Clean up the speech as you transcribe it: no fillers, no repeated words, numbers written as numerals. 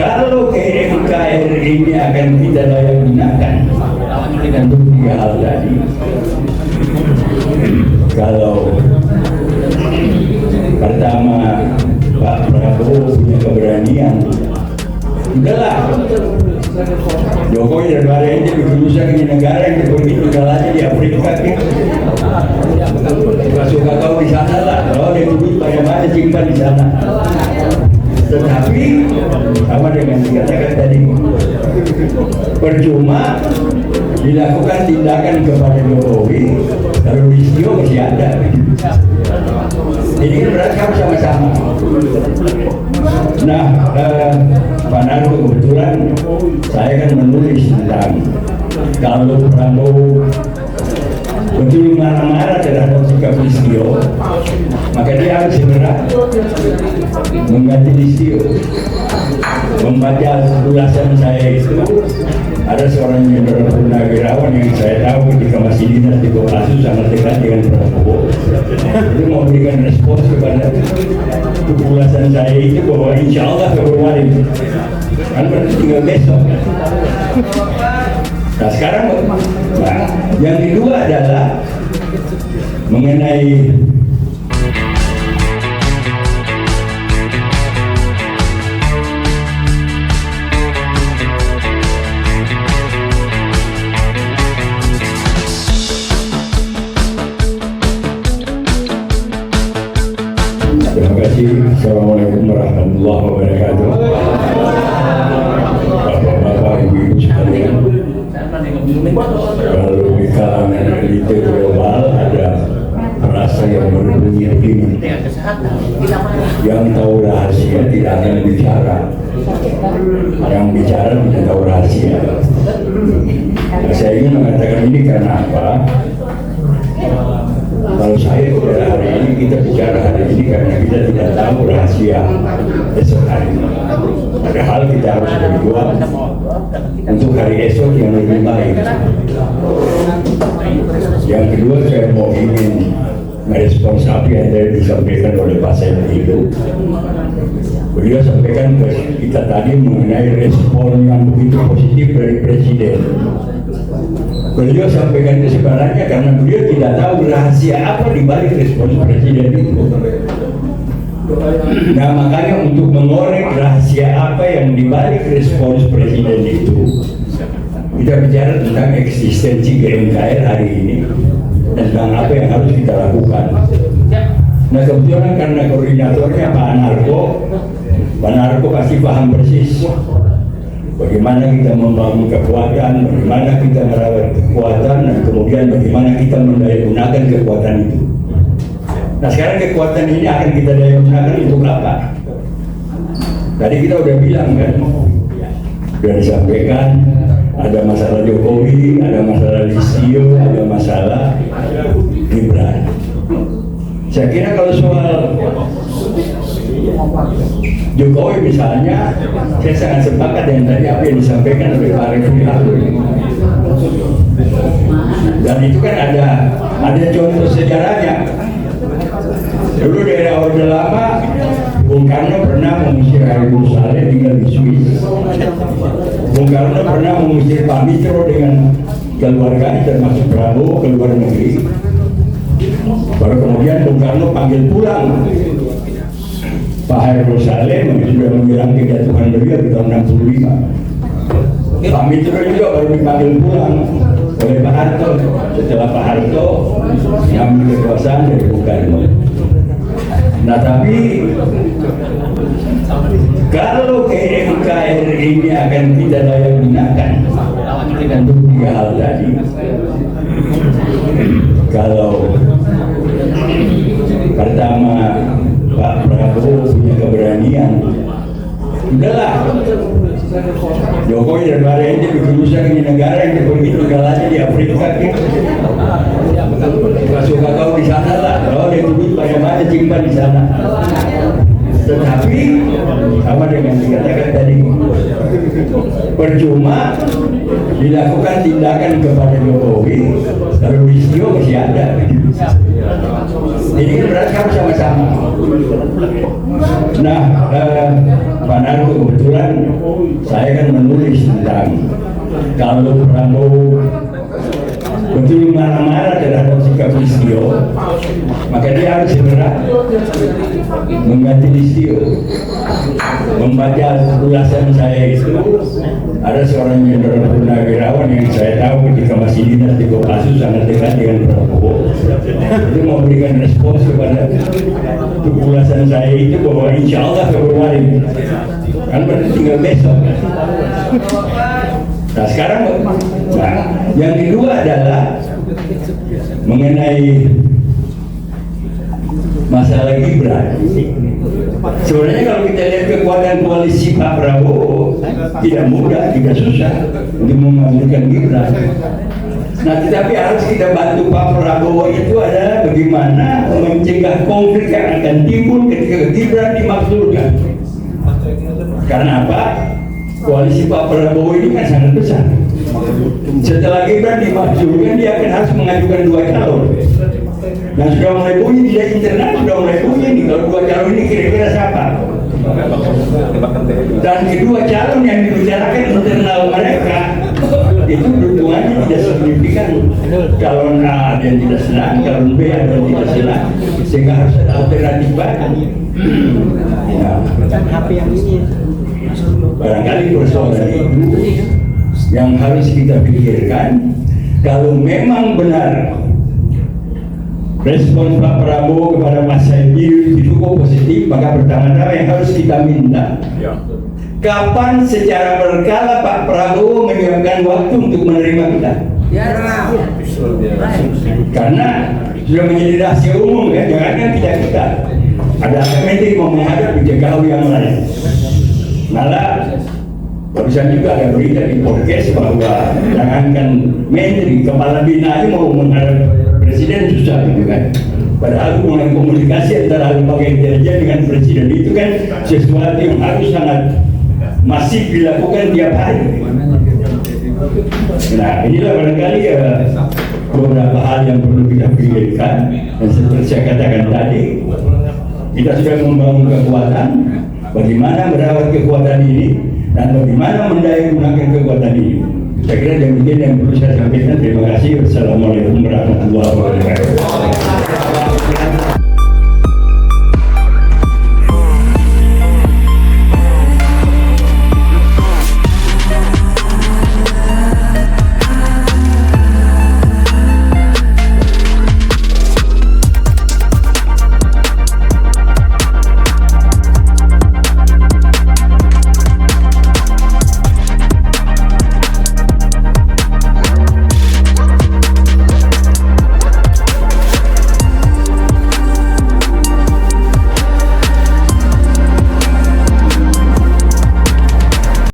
Kalau NKRI ini akan kita daya gunakan untuk 3 hal tadi. Kalau pertama Pak Prabowo punya keberanian, udahlah Jokowi dan Pak Rente bikin usaha ke negara yang begitu galanya di Afrika gitu. Suka kau di sana lah, kalau ada duit banyak-banyak simpan di sana. Tetapi sama dengan dikatakan tadi, percuma dilakukan tindakan kepada Jokowi, lalu Listio masih ada. Ini berarti harus sama-sama. Nah, Pak Narko kebetulan saya kan menulis tentang kalau Prabowo betul marah-marah terhadap sikap Listio, maka dia harus segera mengganti Listio. Membaca ulasan saya itu, ada seorang Jenderal Purnawirawan yang saya tahu ketika masih dinas di Kopassus sangat dekat dengan Prabowo. Itu mau memberikan respons kepada ulasan saya itu bahwa insya Allah Februari kan berarti tinggal besok. Nah sekarang yang kedua adalah mengenai terima kasih. Assalamualaikum warahmatullahi wabarakatuh. Bapak-bapak, ibu-ibu sekalian, kalau di kalangan elite global ada rasa yang berbunyi begini, yang tahu rahasia tidak akan bicara, yang bicara tidak tahu rahasia. Nah, saya ingin mengatakan ini karena apa? Kalau saya pada hari ini, kita bicara hari ini karena kita tidak tahu rahasia esok hari. Padahal kita harus berjuang untuk hari esok yang lebih baik. Yang kedua, saya mau ingin merespons apa yang tadi disampaikan oleh Pak Said itu. Beliau sampaikan ke kita tadi mengenai respon yang begitu positif dari Presiden. Beliau sampaikan itu sebenarnya karena beliau tidak tahu rahasia apa di balik respons Presiden itu. Nah makanya untuk mengorek rahasia apa yang di balik respons Presiden itu, kita bicara tentang eksistensi GMKR hari ini, tentang apa yang harus kita lakukan. Nah kebetulan karena koordinatornya Pak Narko pasti paham persis bagaimana kita membangun kekuatan, bagaimana kita merawat kekuatan, dan kemudian bagaimana kita mendayagunakan kekuatan itu. Nah sekarang kekuatan ini akan kita dayagunakan untuk apa? Tadi kita udah bilang kan, sudah disampaikan, ada masalah Jokowi, ada masalah Listio, ada masalah Gibran. Saya kira kalau soal Jokowi misalnya, saya sangat sepakat dengan tadi apa yang disampaikan oleh Pak Refli Harun. Dan itu kan ada contoh sejarahnya. Dulu di era Orde Lama, Bung Karno pernah mengusir Habibur Saleh tinggal di Swiss. Bung Karno pernah mengusir Pak Mitro dengan keluarga termasuk Prabowo ke luar negeri. Baru kemudian Bung Karno panggil pulang Pak Habibur Saleh sudah menjelang kejatuhan beliau di tahun 65. Pak Mitro juga baru dipanggil pulang oleh Pak Harto setelah Pak Harto mengambil kekuasaan dari Bung Karno. Nah tapi kalau NKRI ini akan kita daya gunakan untuk 3 hal tadi. Kalau pertama Pak Prabowo punya keberanian, udahlah Jokowi dan Pak Rente bikin usaha ke negara yang begitu galanya di Afrika gitu. Suka kau di sana lah, kalau ada duit banyak-banyak simpan di sana. Tetapi sama dengan dikatakan tadi, percuma dilakukan tindakan kepada Jokowi, lalu Listio masih ada. Ini kan berarti harus sama-sama. Nah, Pak Narko, kebetulan saya kan menulis tentang kalau Prabowo betul marah-marah terhadap sikap Listio, maka dia harus segera mengganti Listio. Membaca ulasan saya itu, ada seorang jenderal purnawirawan yang saya tahu ketika masih dinas di Kopassus sangat dekat dengan Prabowo. Itu memberikan respons kepada ulasan saya itu bahwa insya Allah Februari, kan berarti tinggal besok. Nah sekarang, yang kedua adalah mengenai masalah Gibran. Sebenarnya kalau kita lihat kekuatan koalisi Pak Prabowo, tidak mudah, tidak susah untuk mengambilkan Gibran. Nah tetapi harus kita bantu Pak Prabowo itu adalah bagaimana mencegah konflik yang akan timbul ketika Gibran dimaksudkan. Karena apa? Koalisi Pak Prabowo ini kan sangat besar. Setelah Gibran dimaksudkan, dia akan harus mengajukan 2 calon. Nah sudah mulai bunyi di internal, sudah mulai bunyi nih kalau 2 calon ini kira-kira siapa. Dan kedua calon yang dibicarakan internal mereka itu dukungannya tidak signifikan. Calon A ada yang tidak senang, calon B ada yang tidak senang, sehingga harus ada alternatif baru. Barangkali persoalan itu yang harus kita pikirkan. Kalau memang benar respon Pak Prabowo kepada Mas Saidi itu cukup positif, maka pertama-tama yang harus kita minta, kapan secara berkala Pak Prabowo menyiapkan waktu untuk menerima kita? Karena sudah menjadi rahasia umum ya, jangan kita ada menteri mau menghadap dijagawi yang lain. Malah barusan juga ada berita di podcast bahwa jangankan menteri, kepala bin aja mau menghadap presiden susah gitu kan. Padahal hubungan komunikasi antara lembaga intelijen dengan presiden itu kan sesuatu yang harus sangat masif dilakukan tiap hari. Nah inilah barangkali beberapa hal yang perlu kita pikirkan, dan seperti saya katakan tadi, kita sudah membangun kekuatan. Bagaimana merawat kekuatan ini dan bagaimana mendaya gunakan kekuatan ini. Saya kira demikian yang perlu saya sampaikan. Terima kasih. Wassalamualaikum warahmatullahi wabarakatuh.